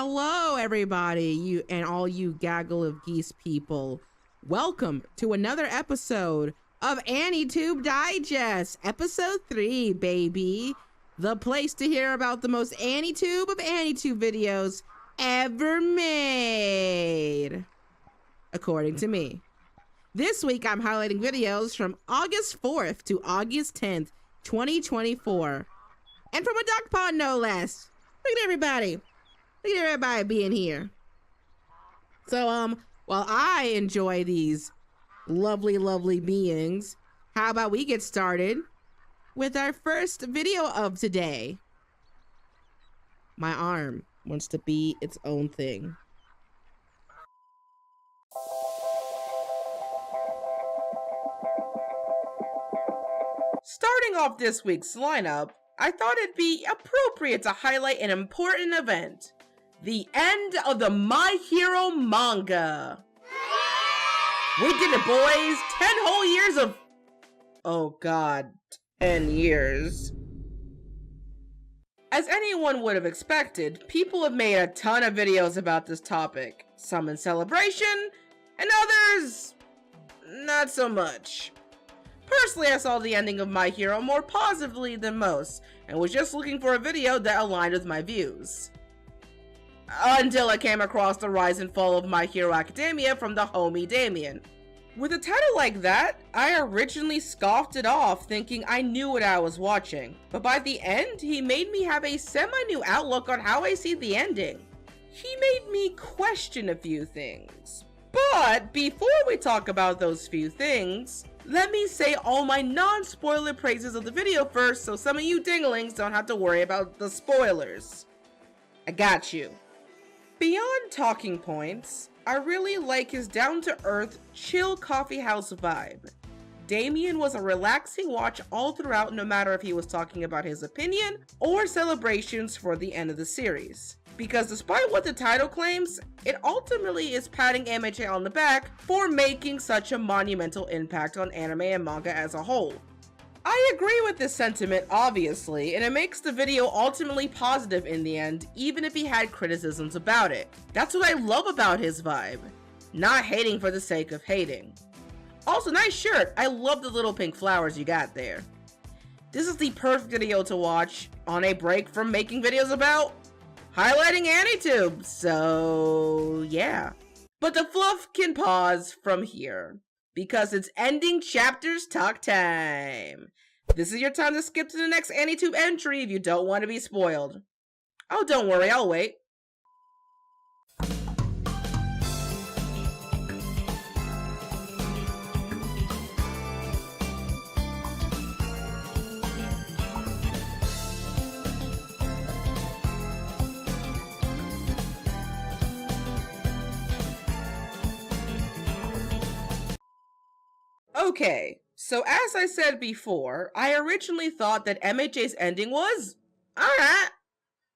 Hello, everybody, you and all you gaggle of geese people. Welcome to another episode of Anitube Digest, episode 3, baby. The place to hear about the most Anitube of Anitube videos ever made, according to me. This week, I'm highlighting videos from August 4th to August 10th, 2024. And from a duck pond, no less. Look at everybody. Look at everybody being here. So, while I enjoy these lovely, lovely beings, how about we get started with our first video of today? My arm wants to be its own thing. Starting off this week's lineup, I thought it'd be appropriate to highlight an important event. The end of the My Hero manga. We did it, boys! 10 whole years of... Oh god, 10 years. As anyone would have expected, people have made a ton of videos about this topic. Some in celebration, and others... not so much. Personally, I saw the ending of My Hero more positively than most, and was just looking for a video that aligned with my views. Until I came across the rise and fall of My Hero Academia from the Homie Damian. With a title like that, I originally scoffed it off thinking I knew what I was watching, but by the end, he made me have a semi-new outlook on how I see the ending. He made me question a few things. But before we talk about those few things, let me say all my non-spoiler praises of the video first so some of you dinglings don't have to worry about the spoilers. I got you. Beyond talking points, I really like his down-to-earth, chill coffee house vibe. Damian was a relaxing watch all throughout, no matter if he was talking about his opinion or celebrations for the end of the series. Because despite what the title claims, it ultimately is patting MHA on the back for making such a monumental impact on anime and manga as a whole. I agree with this sentiment, obviously, and it makes the video ultimately positive in the end, even if he had criticisms about it. That's what I love about his vibe. Not hating for the sake of hating. Also, nice shirt. I love the little pink flowers you got there. This is the perfect video to watch on a break from making videos about highlighting Anitube, so yeah. But the fluff can pause from here, because it's ending chapters talk time. This is your time to skip to the next Anitube entry if you don't want to be spoiled. Oh, don't worry, I'll wait. Okay, so as I said before, I originally thought that MHA's ending was alright.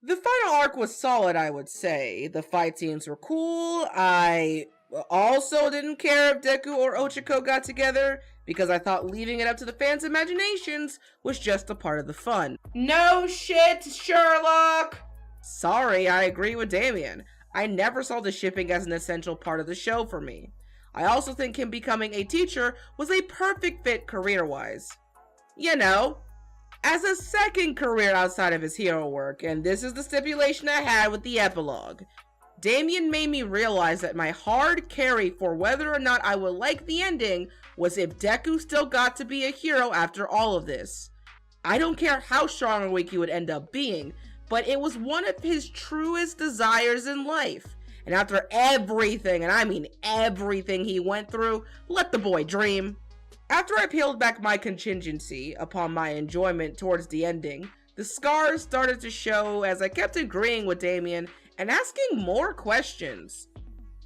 The final arc was solid, I would say. The fight scenes were cool. I also didn't care if Deku or Ochako got together, because I thought leaving it up to the fans' imaginations was just a part of the fun. No shit, Sherlock! Sorry, I agree with Damian. I never saw the shipping as an essential part of the show for me. I also think him becoming a teacher was a perfect fit career-wise. You know, as a second career outside of his hero work, and this is the stipulation I had with the epilogue. Damian made me realize that my hard carry for whether or not I would like the ending was if Deku still got to be a hero after all of this. I don't care how strong or weak he would end up being, but it was one of his truest desires in life. And after everything, and I mean everything he went through, let the boy dream. After I peeled back my contingency upon my enjoyment towards the ending, the scars started to show as I kept agreeing with Damian and asking more questions.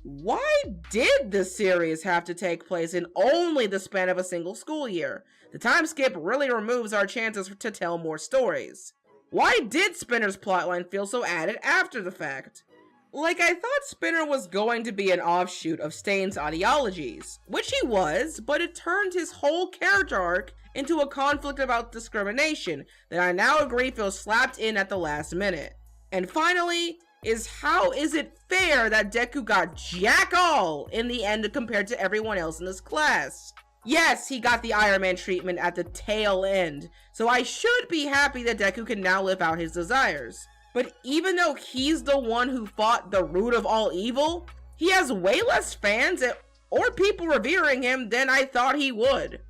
Why did this series have to take place in only the span of a single school year? The time skip really removes our chances to tell more stories. Why did Spinner's plotline feel so added after the fact? Like, I thought Spinner was going to be an offshoot of Stain's ideologies, which he was, but it turned his whole character arc into a conflict about discrimination that I now agree feels slapped in at the last minute. And finally, is how is it fair that Deku got jack all in the end compared to everyone else in this class? Yes, he got the Iron Man treatment at the tail end, so I should be happy that Deku can now live out his desires. But even though he's the one who fought the root of all evil, he has way less fans or people revering him than I thought he would.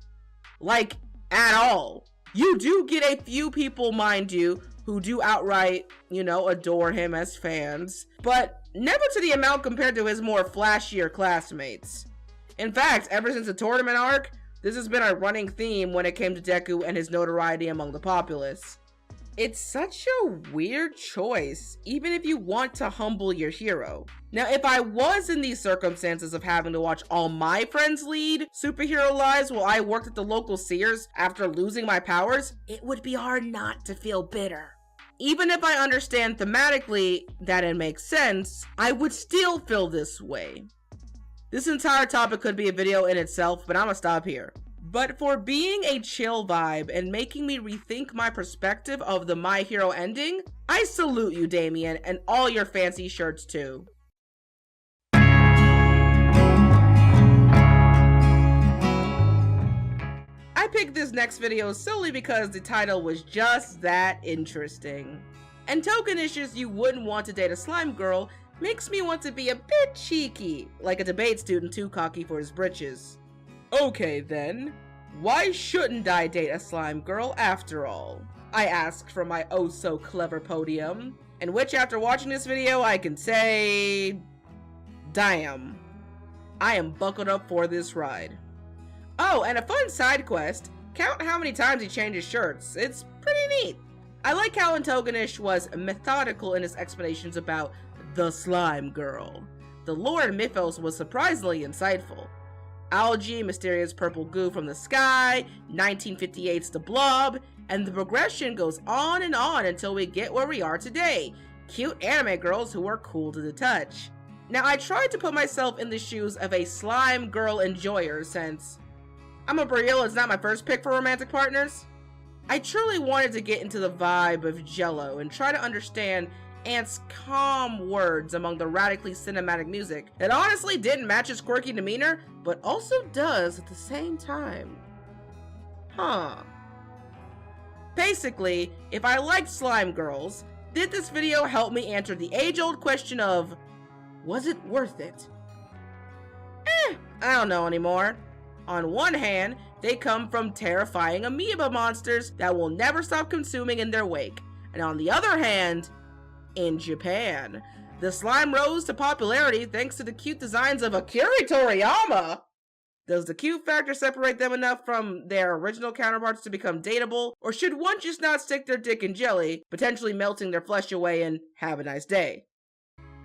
Like, at all. You do get a few people, mind you, who do outright, adore him as fans, but never to the amount compared to his more flashier classmates. In fact, ever since the tournament arc, this has been a running theme when it came to Deku and his notoriety among the populace. It's such a weird choice, even if you want to humble your hero. Now, if I was in these circumstances of having to watch all my friends lead superhero lives while I worked at the local Sears after losing my powers, it would be hard not to feel bitter. Even if I understand thematically that it makes sense, I would still feel this way. This entire topic could be a video in itself, but I'm gonna stop here. But for being a chill vibe and making me rethink my perspective of the My Hero ending, I salute you, Damian, and all your fancy shirts too. I picked this next video solely because the title was just that interesting. Antoagonish's "You Wouldn't Want to Date a Slime Girl" makes me want to be a bit cheeky, like a debate student too cocky for his britches. Okay then, why shouldn't I date a slime girl after all? I asked from my oh so clever podium, in which after watching this video I can say, damn, I am buckled up for this ride. Oh, and a fun side quest, count how many times he changes shirts, it's pretty neat. I like how Antoagonish was methodical in his explanations about the slime girl. The lore in Mythos was surprisingly insightful. Algae, mysterious purple goo from the sky, 1958's The Blob, and the progression goes on and on until we get where we are today. Cute anime girls who are cool to the touch. Now I tried to put myself in the shoes of a slime girl enjoyer since I'm a Brielle is not my first pick for romantic partners. I truly wanted to get into the vibe of Jello and try to understand Ant's calm words among the radically cinematic music that honestly didn't match his quirky demeanor, but also does at the same time. Basically, if I liked slime girls, did this video help me answer the age-old question of, was it worth it? I don't know anymore. On one hand, they come from terrifying amoeba monsters that will never stop consuming in their wake, and on the other hand, in Japan, the slime rose to popularity thanks to the cute designs of Akira Toriyama. Does the cute factor separate them enough from their original counterparts to become dateable, or should one just not stick their dick in jelly, potentially melting their flesh away and have a nice day?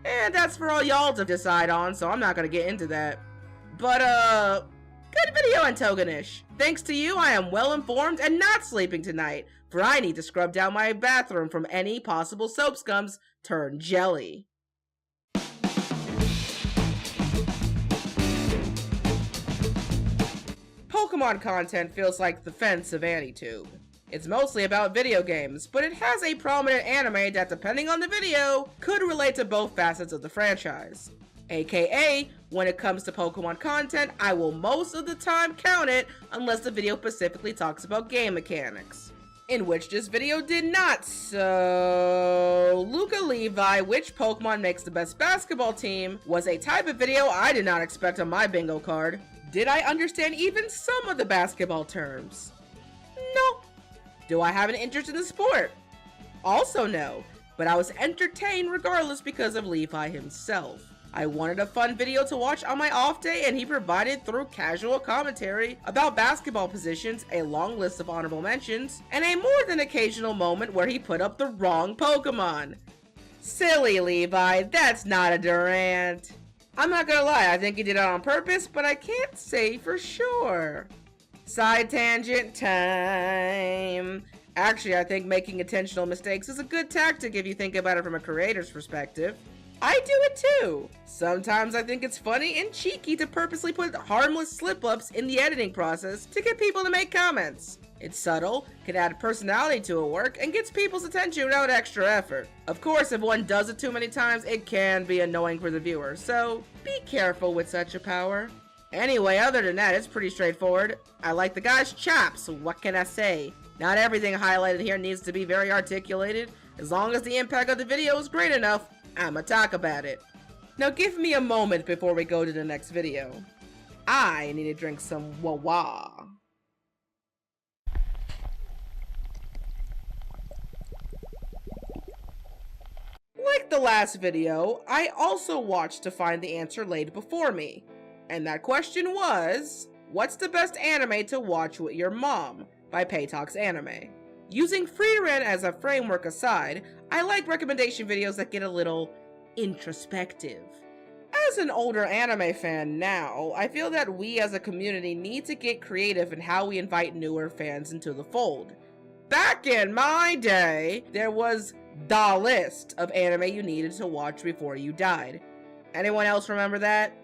And that's for all y'all to decide on, so I'm not gonna get into that. But good video, Antoagonish. Thanks to you, I am well informed and not sleeping tonight, for I need to scrub down my bathroom from any possible soap scums turned jelly. Pokemon content feels like the fence of Anitube. It's mostly about video games, but it has a prominent anime that, depending on the video, could relate to both facets of the franchise. AKA, when it comes to Pokemon content, I will most of the time count it unless the video specifically talks about game mechanics. In which this video did not, so Luka Levi, which Pokemon makes the best basketball team, was a type of video I did not expect on my bingo card. Did I understand even some of the basketball terms? No. Do I have an interest in the sport? Also no, but I was entertained regardless because of Levi himself. I wanted a fun video to watch on my off day, and he provided through casual commentary about basketball positions, a long list of honorable mentions, and a more than occasional moment where he put up the wrong Pokemon. Silly Levi, that's not a Durant. I'm not gonna lie, I think he did it on purpose, but I can't say for sure. Side tangent time. Actually, I think making intentional mistakes is a good tactic if you think about it from a creator's perspective. I do it too. Sometimes I think it's funny and cheeky to purposely put harmless slip-ups in the editing process to get people to make comments. It's subtle, can add personality to a work, and gets people's attention without extra effort. Of course, if one does it too many times, it can be annoying for the viewer, so be careful with such a power. Anyway, other than that, it's pretty straightforward. I like the guy's chops, what can I say? Not everything highlighted here needs to be very articulated. As long as the impact of the video is great enough, I'ma talk about it. Now give me a moment before we go to the next video. I need to drink some wah-wah. Like the last video, I also watched to find the answer laid before me. And that question was, what's the best anime to watch with your mom by peytalksanime? Using FreeRen as a framework aside, I like recommendation videos that get a little introspective. As an older anime fan now, I feel that we as a community need to get creative in how we invite newer fans into the fold. Back in my day, there was the list of anime you needed to watch before you died. Anyone else remember that?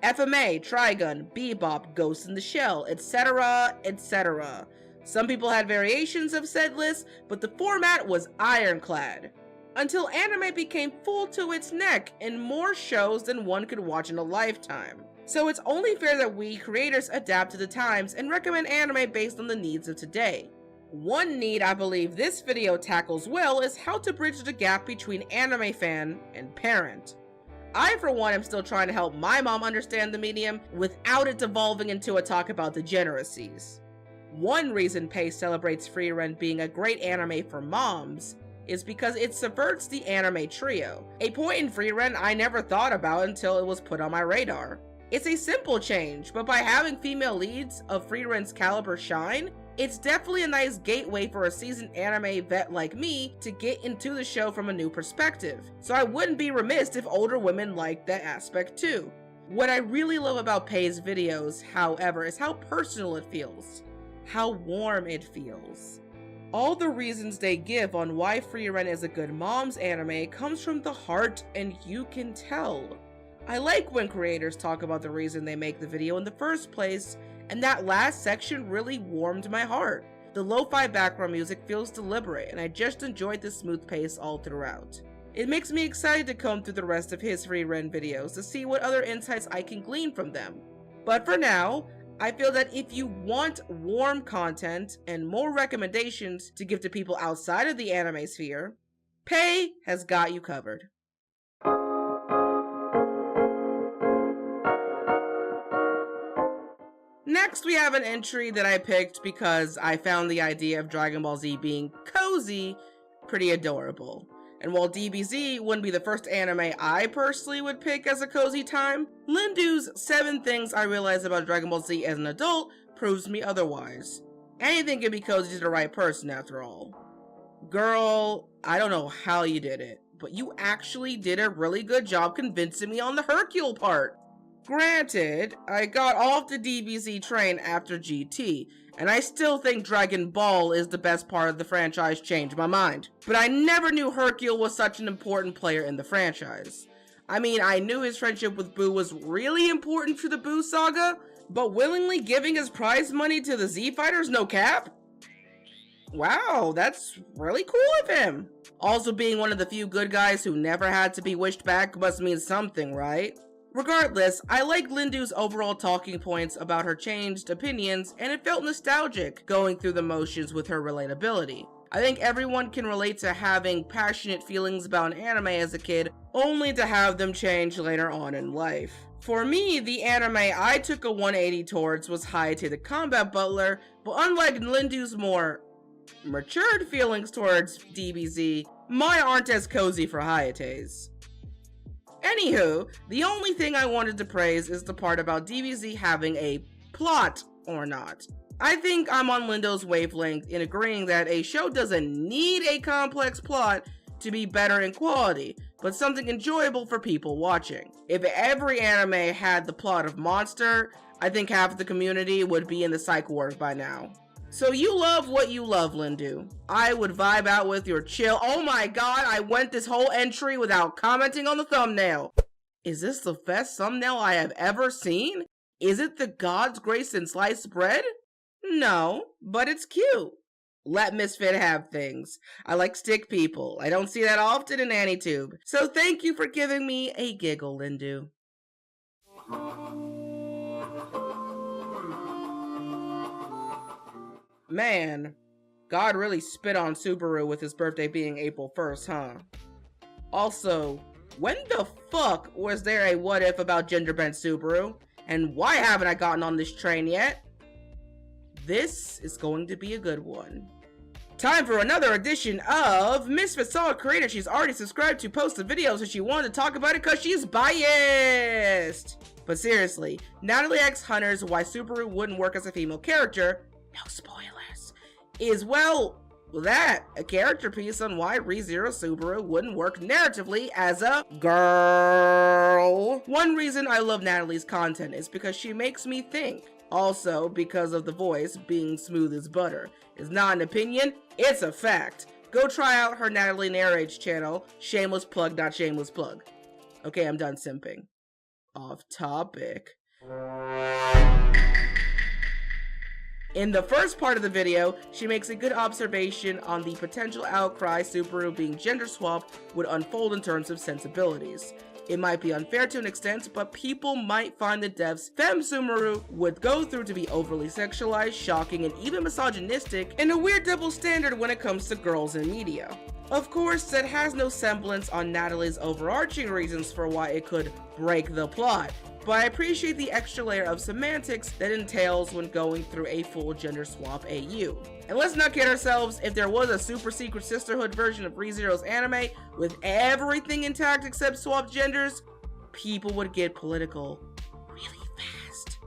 FMA, Trigun, Bebop, Ghost in the Shell, etc., etc. Some people had variations of said list, but the format was ironclad. Until anime became full to its neck in more shows than one could watch in a lifetime. So it's only fair that we creators adapt to the times and recommend anime based on the needs of today. One need I believe this video tackles well is how to bridge the gap between anime fan and parent. I, for one, am still trying to help my mom understand the medium without it devolving into a talk about degeneracies. One reason Pei celebrates FreeRen being a great anime for moms is because it subverts the anime trio, a point in FreeRen I never thought about until it was put on my radar. It's a simple change, but by having female leads of FreeRen's caliber shine, it's definitely a nice gateway for a seasoned anime vet like me to get into the show from a new perspective, so I wouldn't be remiss if older women liked that aspect too. What I really love about Pei's videos, however, is how personal it feels, how warm it feels. All the reasons they give on why FreeRen is a good mom's anime comes from the heart, and you can tell. I like when creators talk about the reason they make the video in the first place, and that last section really warmed my heart. The lo-fi background music feels deliberate, and I just enjoyed the smooth pace all throughout. It makes me excited to comb through the rest of his FreeRen videos to see what other insights I can glean from them. But for now, I feel that if you want warm content and more recommendations to give to people outside of the anime sphere, Pei has got you covered. Next, we have an entry that I picked because I found the idea of Dragon Ball Z being cozy pretty adorable. And while DBZ wouldn't be the first anime I personally would pick as a cozy time, Lindoo's 7 Things I Realized About Dragon Ball Z as an Adult proves me otherwise. Anything can be cozy to the right person after all. Girl, I don't know how you did it, but you actually did a really good job convincing me on the Hercule part. Granted, I got off the DBZ train after GT, and I still think Dragon Ball is the best part of the franchise, changed my mind. But I never knew Hercule was such an important player in the franchise. I mean, I knew his friendship with Boo was really important for the Boo saga, but willingly giving his prize money to the Z Fighters, no cap? Wow, that's really cool of him. Also, being one of the few good guys who never had to be wished back must mean something, right? Regardless, I like Lindoo's overall talking points about her changed opinions, and it felt nostalgic going through the motions with her relatability. I think everyone can relate to having passionate feelings about an anime as a kid, only to have them change later on in life. For me, the anime I took a 180 towards was Hayate the Combat Butler, but unlike Lindoo's more matured feelings towards DBZ, mine aren't as cozy for Hayate's. Anywho, the only thing I wanted to praise is the part about DBZ having a plot or not. I think I'm on Lindoo's wavelength in agreeing that a show doesn't need a complex plot to be better in quality, but something enjoyable for people watching. If every anime had the plot of Monster, I think half of the community would be in the psych ward by now. So you love what you love, Lindoo. I would vibe out with your chill. Oh my god, I went this whole entry without commenting on the thumbnail. Is this the best thumbnail I have ever seen? Is it the God's Grace and Sliced Bread? No, but it's cute. Let Misfit have things. I like stick people. I don't see that often in Anitube. So thank you for giving me a giggle, Lindoo. Man, God really spit on Subaru with his birthday being April 1st, huh? Also, when the fuck was there a what if about gender bent Subaru? And why haven't I gotten on this train yet? This is going to be a good one. Time for another edition of Misfit saw a creator she's already subscribed to post the videos and she wanted to talk about it because she's biased. But seriously, NatalieXHunter's Why Subaru Wouldn't Work as a Female Character, no spoilers, is well, that, a character piece on why ReZero Subaru wouldn't work narratively as a girl. One reason I love Natalie's content is because she makes me think. Also, because of the voice being smooth as butter. It's not an opinion, it's a fact. Go try out her Natalie Narrates channel, shameless plug, not shameless plug. Okay, I'm done simping. Off topic. In the first part of the video, she makes a good observation on the potential outcry Subaru being gender swapped would unfold in terms of sensibilities. It might be unfair to an extent, but people might find the devs femme Subaru would go through to be overly sexualized, shocking, and even misogynistic, and a weird double standard when it comes to girls in media. Of course, that has no semblance on Natalie's overarching reasons for why it could break the plot, but I appreciate the extra layer of semantics that entails when going through a full gender swap AU. And let's not kid ourselves, if there was a super secret sisterhood version of ReZero's anime with everything intact except swapped genders, people would get political really fast.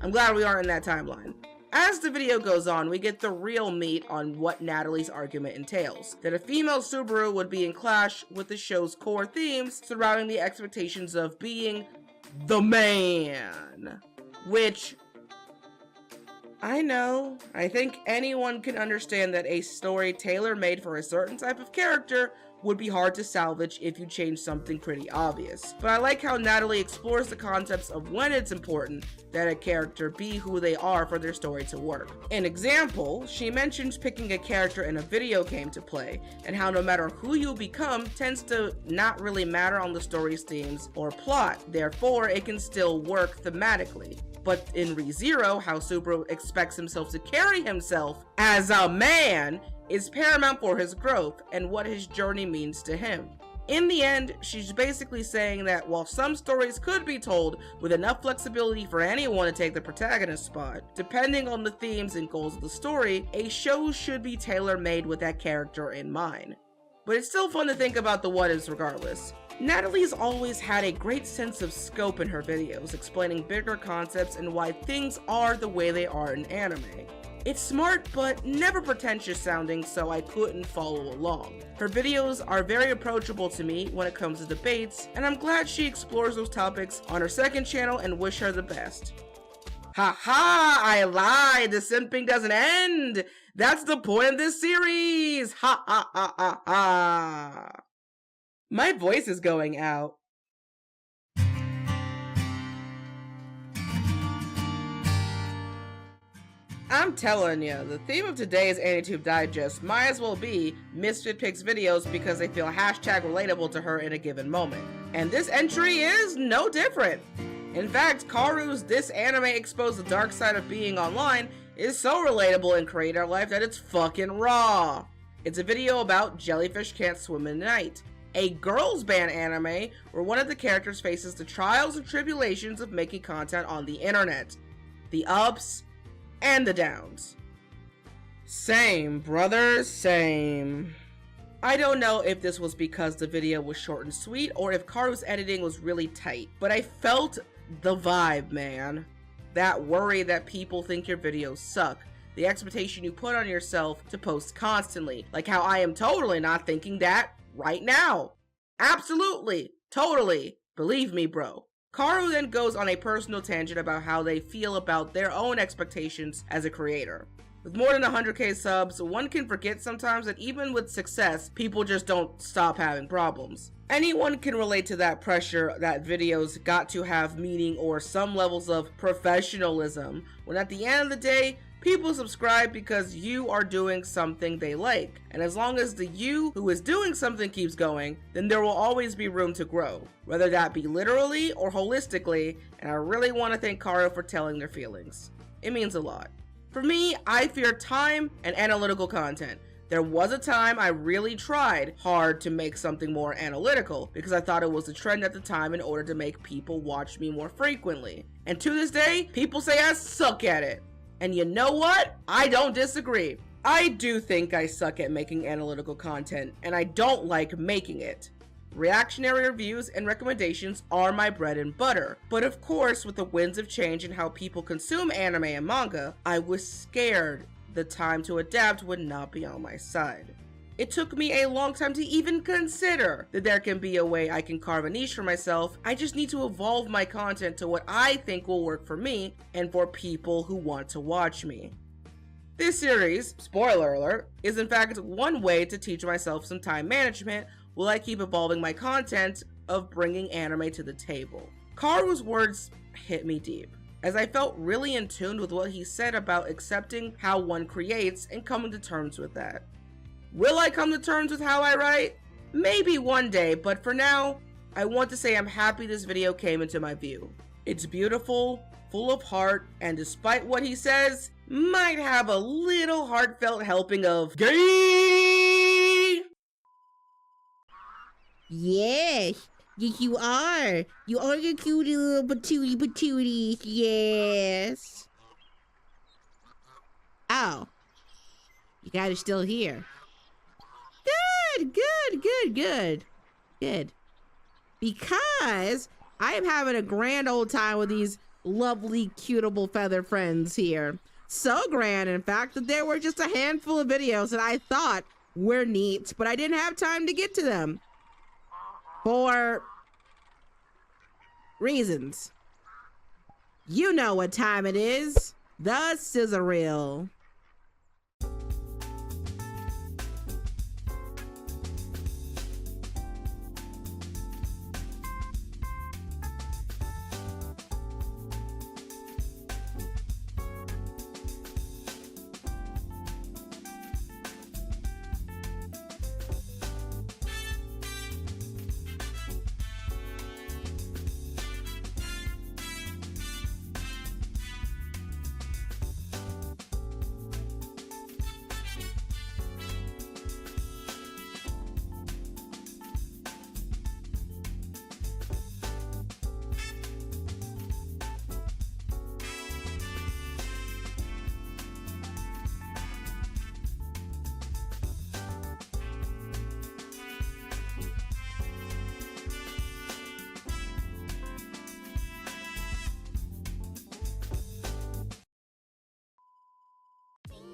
I'm glad we aren't in that timeline. As the video goes on, we get the real meat on what Natalie's argument entails, that a female Subaru would be in clash with the show's core themes surrounding the expectations of being the man. Which, I know, I think anyone can understand that a story tailor-made for a certain type of character would be hard to salvage if you change something pretty obvious. But I like how Natalie explores the concepts of when it's important that a character be who they are for their story to work. An example, she mentions picking a character in a video game to play, and how no matter who you become tends to not really matter on the story's themes or plot, therefore it can still work thematically. But in ReZero, how Subaru expects himself to carry himself as a man is paramount for his growth and what his journey means to him. In the end, she's basically saying that while some stories could be told with enough flexibility for anyone to take the protagonist spot, depending on the themes and goals of the story, a show should be tailor-made with that character in mind. But it's still fun to think about the what-ifs regardless. Natalie's always had a great sense of scope in her videos, explaining bigger concepts and why things are the way they are in anime. It's smart, but never pretentious sounding, so I couldn't follow along. Her videos are very approachable to me when it comes to debates, and I'm glad she explores those topics on her second channel and wish her the best. Haha, I lied, the simping doesn't end! That's the point of this series! Ha ha ha ha ha! My voice is going out. I'm telling you, the theme of today's Anitube Digest might as well be Misfit picks videos because they feel hashtag relatable to her in a given moment. And this entry is no different. In fact, Karu's "This anime exposed the dark side of being online" is so relatable in creator life that it's fucking raw. It's a video about Jellyfish Can't Swim in the Night, a girls band anime where one of the characters faces the trials and tribulations of making content on the internet. The ups and the downs. Same, brother, same. I don't know if this was because the video was short and sweet or if Karu's editing was really tight, but I felt the vibe, man. That worry that people think your videos suck. The expectation you put on yourself to post constantly. Like how I am totally not thinking that right now. Absolutely. Totally. Believe me, bro. Karu then goes on a personal tangent about how they feel about their own expectations as a creator. With more than 100k subs, one can forget sometimes that even with success, people just don't stop having problems. Anyone can relate to that pressure that videos got to have meaning or some levels of professionalism, when at the end of the day, People subscribe because you are doing something they like, and as long as the you who is doing something keeps going, then there will always be room to grow, whether that be literally or holistically, and I really want to thank Karu for telling their feelings. It means a lot. For me, I fear time and analytical content. There was a time I really tried hard to make something more analytical because I thought it was the trend at the time in order to make people watch me more frequently. And to this day, people say I suck at it. And you know what? I don't disagree. I do think I suck at making analytical content, and I don't like making it. Reactionary reviews and recommendations are my bread and butter, but of course with the winds of change in how people consume anime and manga, I was scared the time to adapt would not be on my side. It took me a long time to even consider that there can be a way I can carve a niche for myself. I just need to evolve my content to what I think will work for me and for people who want to watch me. This series, spoiler alert, is in fact one way to teach myself some time management while I keep evolving my content of bringing anime to the table. Karu's words hit me deep, as I felt really in tune with what he said about accepting how one creates and coming to terms with that. Will I come to terms with how I write? Maybe one day, but for now, I want to say I'm happy this video came into my view. It's beautiful, full of heart, and despite what he says, might have a little heartfelt helping of gay. Yes, yes you are. You are a cute little patootie, yes. Oh, you guys are still here. Good. Because I am having a grand old time with these lovely, cutable feather friends here. So grand, in fact, that there were just a handful of videos that I thought were neat, but I didn't have time to get to them. For reasons. You know what time it is. The Sizzle Reel.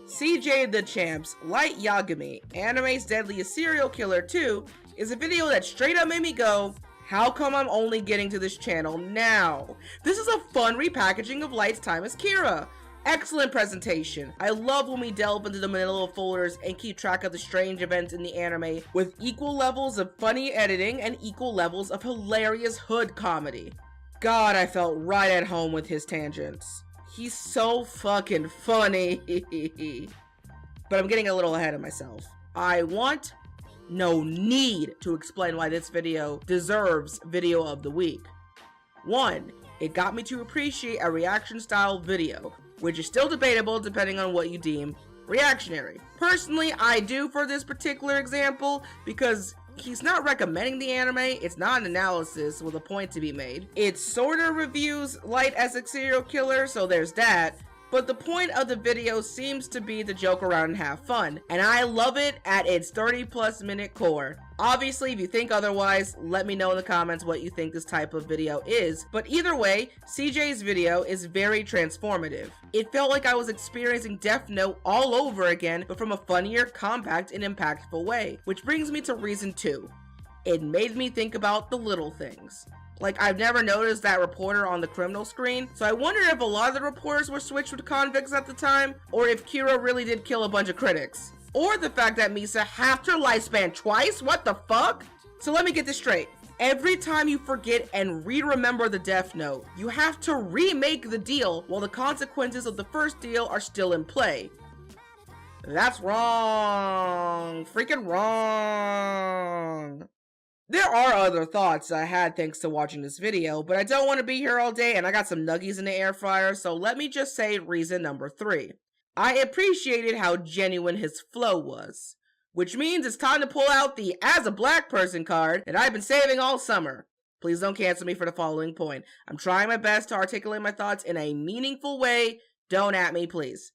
CJ Dachamp's Light Yagami, Anime's Deadliest Serial Killer 2, is a video that straight up made me go, how come I'm only getting to this channel now? This is a fun repackaging of Light's time as Kira. Excellent presentation. I love when we delve into the manila folders and keep track of the strange events in the anime with equal levels of funny editing and equal levels of hilarious hood comedy. God, I felt right at home with his tangents. He's so fucking funny. But I'm getting a little ahead of myself. I want, no need to explain why this video deserves Video of the Week. 1. It got me to appreciate a reaction style video, which is still debatable depending on what you deem reactionary. Personally, I do for this particular example because he's not recommending the anime, it's not an analysis with a point to be made. It sorta reviews Light as a serial killer, so there's that, but the point of the video seems to be to joke around and have fun, and I love it at its 30+ minute core. Obviously, if you think otherwise, let me know in the comments what you think this type of video is, but either way, CJ's video is very transformative. It felt like I was experiencing Death Note all over again, but from a funnier, compact, and impactful way. Which brings me to reason 2. It made me think about the little things. Like, I've never noticed that reporter on the criminal screen, so I wonder if a lot of the reporters were switched with convicts at the time, or if Kira really did kill a bunch of critics. Or the fact that Misa halved her lifespan twice? What the fuck? So let me get this straight. Every time you forget and re-remember the Death Note, you have to remake the deal while the consequences of the first deal are still in play. That's wrong. Freaking wrong. There are other thoughts I had thanks to watching this video, but I don't want to be here all day and I got some nuggies in the air fryer, so let me just say reason number 3. I appreciated how genuine his flow was. Which means it's time to pull out the as a black person card that I've been saving all summer. Please don't cancel me for the following point. I'm trying my best to articulate my thoughts in a meaningful way. Don't at me, please.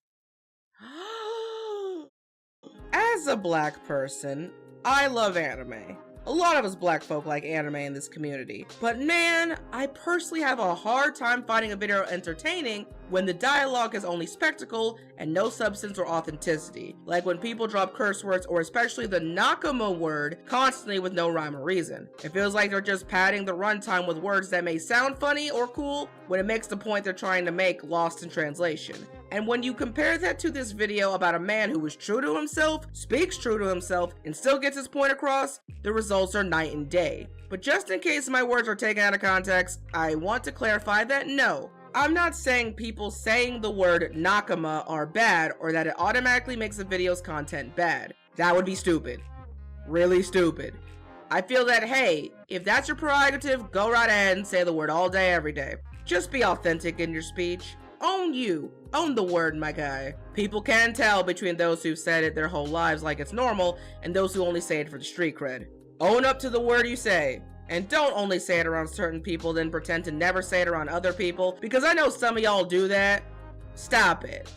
As a black person, I love anime. A lot of us black folk like anime in this community. But man, I personally have a hard time finding a video entertaining when the dialogue is only spectacle and no substance or authenticity. Like when people drop curse words or especially the Nakama word constantly with no rhyme or reason. It feels like they're just padding the runtime with words that may sound funny or cool when it makes the point they're trying to make lost in translation. And when you compare that to this video about a man who is true to himself, speaks true to himself, and still gets his point across, the results are night and day. But just in case my words are taken out of context, I want to clarify that no, I'm not saying people saying the word Nakama are bad or that it automatically makes the video's content bad. That would be stupid. Really stupid. I feel that, hey, if that's your prerogative, go right ahead and say the word all day, every day. Just be authentic in your speech. Own you. Own the word, my guy. People can tell between those who've said it their whole lives like it's normal and those who only say it for the street cred. Own up to the word you say. And don't only say it around certain people then pretend to never say it around other people, because I know some of y'all do that. Stop it.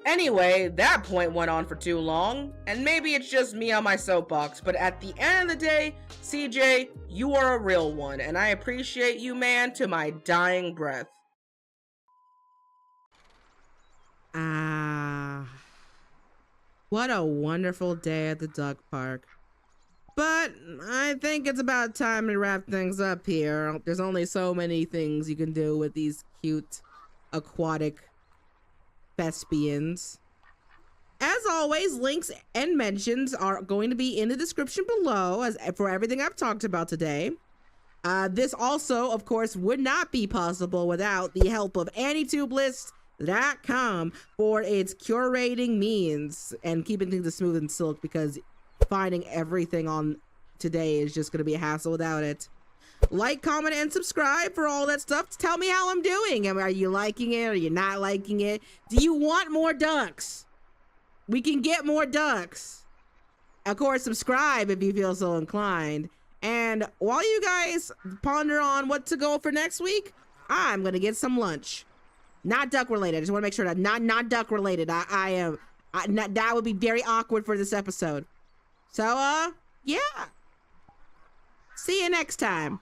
Anyway, that point went on for too long, and maybe it's just me on my soapbox, but at the end of the day, CJ, you are a real one, and I appreciate you, man, to my dying breath. What a wonderful day at the duck park. But I think it's about time to wrap things up here. There's only so many things you can do with these cute aquatic thespians. As always, links and mentions are going to be in the description below as for everything I've talked about today. This also, of course, would not be possible without the help of AnitubeList.com for its curating means and keeping things smooth and silk, because finding everything on today is just going to be a hassle without it. Like, comment, and subscribe for all that stuff to tell me how I'm doing. Are you liking it? Are you not liking it? Do you want more ducks? We can get more ducks. Of course, subscribe if you feel so inclined. And while you guys ponder on what to go for next week, I'm going to get some lunch. Not duck related. I just want to make sure that not duck related. That would be very awkward for this episode. So, yeah. See you next time.